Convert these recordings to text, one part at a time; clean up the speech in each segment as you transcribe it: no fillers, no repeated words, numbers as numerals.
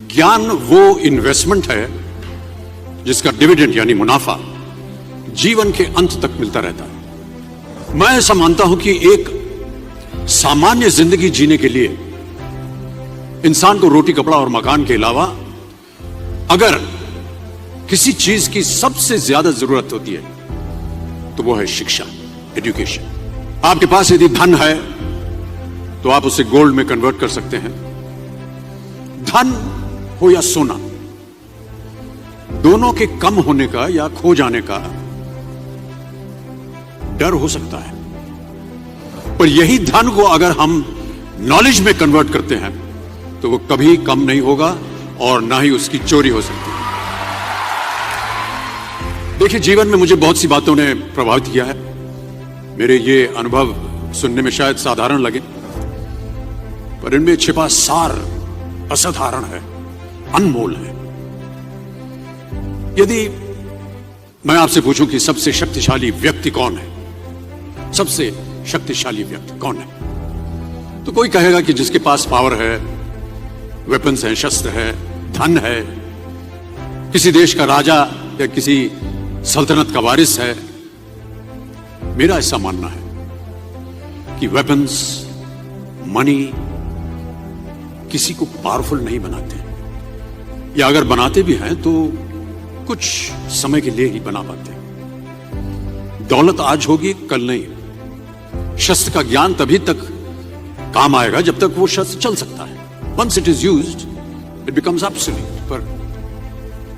ज्ञान वो इन्वेस्टमेंट है जिसका डिविडेंड यानी मुनाफा जीवन के अंत तक मिलता रहता है। मैं ऐसा मानता हूं कि एक सामान्य जिंदगी जीने के लिए इंसान को रोटी कपड़ा और मकान के अलावा अगर किसी चीज की सबसे ज्यादा जरूरत होती है तो वो है शिक्षा, एजुकेशन। आपके पास यदि धन है तो आप उसे गोल्ड में कन्वर्ट कर सकते हैं। धन हो या सोना, दोनों के कम होने का या खो जाने का डर हो सकता है, पर यही धन को अगर हम नॉलेज में कन्वर्ट करते हैं तो वो कभी कम नहीं होगा और ना ही उसकी चोरी हो सकती है। देखिए, जीवन में मुझे बहुत सी बातों ने प्रभावित किया है। मेरे ये अनुभव सुनने में शायद साधारण लगे, पर इनमें छिपा सार असाधारण है, अनमोल है। यदि मैं आपसे पूछूं कि सबसे शक्तिशाली व्यक्ति कौन है, सबसे शक्तिशाली व्यक्ति कौन है, तो कोई कहेगा कि जिसके पास पावर है, वेपन्स हैं, शस्त्र है, धन है, किसी देश का राजा या किसी सल्तनत का वारिस है। मेरा ऐसा मानना है कि वेपन्स, मनी किसी को पावरफुल नहीं बनाते, या अगर बनाते भी हैं तो कुछ समय के लिए ही बना पाते हैं। दौलत आज होगी, कल नहीं। शस्त्र का ज्ञान तभी तक काम आएगा जब तक वो शस्त्र चल सकता है। Once it is used, it becomes obsolete.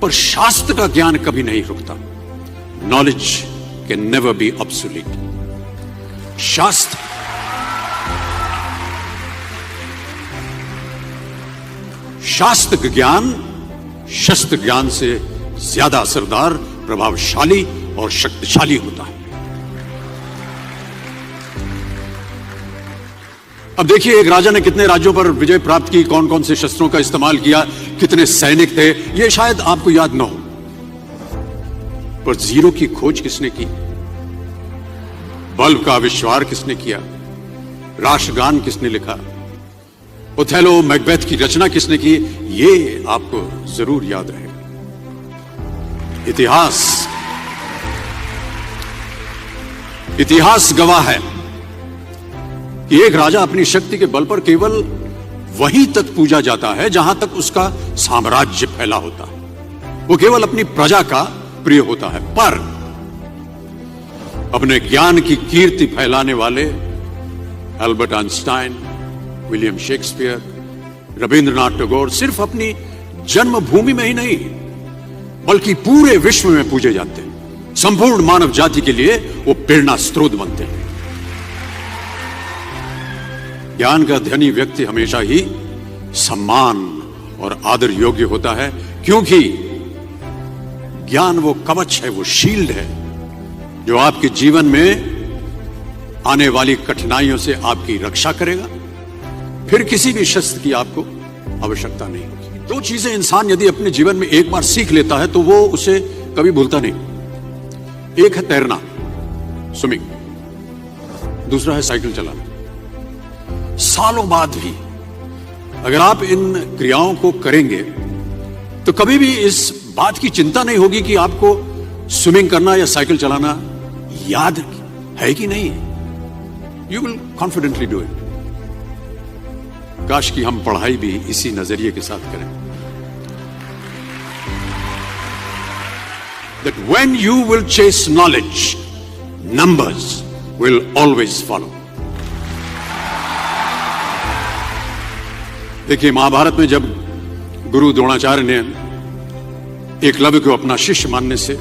पर शास्त्र का ज्ञान कभी नहीं रुकता। Knowledge can never be obsolete. शास्त्र ज्ञान शस्त्र ज्ञान से ज्यादा असरदार, प्रभावशाली और शक्तिशाली होता है। अब देखिए, एक राजा ने कितने राज्यों पर विजय प्राप्त की, कौन कौन से शस्त्रों का इस्तेमाल किया, कितने सैनिक थे, यह शायद आपको याद न हो, पर जीरो की खोज किसने की, बल्ब का आविष्कार किसने किया, राष्ट्रगान किसने लिखा, ओथेलो मैकबेथ की रचना किसने की, ये आपको जरूर याद रहेगा। इतिहास गवाह है कि एक राजा अपनी शक्ति के बल पर केवल वहीं तक पूजा जाता है जहां तक उसका साम्राज्य फैला होता है। वो केवल अपनी प्रजा का प्रिय होता है। पर अपने ज्ञान की कीर्ति फैलाने वाले Albert Einstein, William Shakespeare, Rabindranath Tagore सिर्फ अपनी जन्मभूमि में ही नहीं बल्कि पूरे विश्व में पूजे जाते हैं। संपूर्ण मानव जाति के लिए वो प्रेरणा स्रोत बनते हैं। ज्ञान का धनी व्यक्ति हमेशा ही सम्मान और आदर योग्य होता है, क्योंकि ज्ञान वो कवच है, वो शील्ड है जो आपके जीवन में आने वाली कठिनाइयों से आपकी रक्षा करेगा। फिर किसी भी शस्त्र की आपको आवश्यकता नहीं होगी। दो चीजें इंसान यदि अपने जीवन में एक बार सीख लेता है तो वो उसे कभी भूलता नहीं। एक है तैरना, स्विमिंग, दूसरा है साइकिल चलाना। सालों बाद भी अगर आप इन क्रियाओं को करेंगे तो कभी भी इस बात की चिंता नहीं होगी कि आपको स्विमिंग करना या साइकिल चलाना याद है कि नहीं है। You will confidently do it. काश कि हम पढ़ाई भी इसी नजरिए के साथ करें, that when you will chase knowledge, numbers will always follow. देखिए, महाभारत में जब गुरु द्रोणाचार्य ने एकलव्य को अपना शिष्य मानने से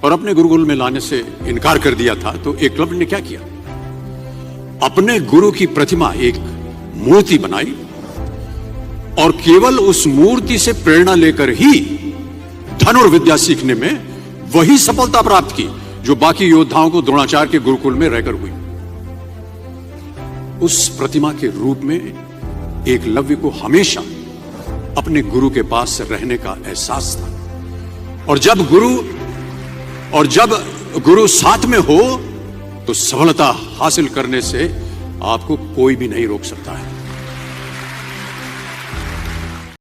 और अपने गुरुकुल में लाने से इनकार कर दिया था, तो एकलव्य ने क्या किया, अपने गुरु की प्रतिमा, एक मूर्ति बनाई और केवल उस मूर्ति से प्रेरणा लेकर ही धनुर्विद्या सीखने में वही सफलता प्राप्त की जो बाकी योद्धाओं को द्रोणाचार्य के गुरुकुल में रहकर हुई। उस प्रतिमा के रूप में एकलव्य को हमेशा अपने गुरु के पास रहने का एहसास था, और जब गुरु साथ में हो तो सफलता हासिल करने से आपको कोई भी नहीं रोक सकता है।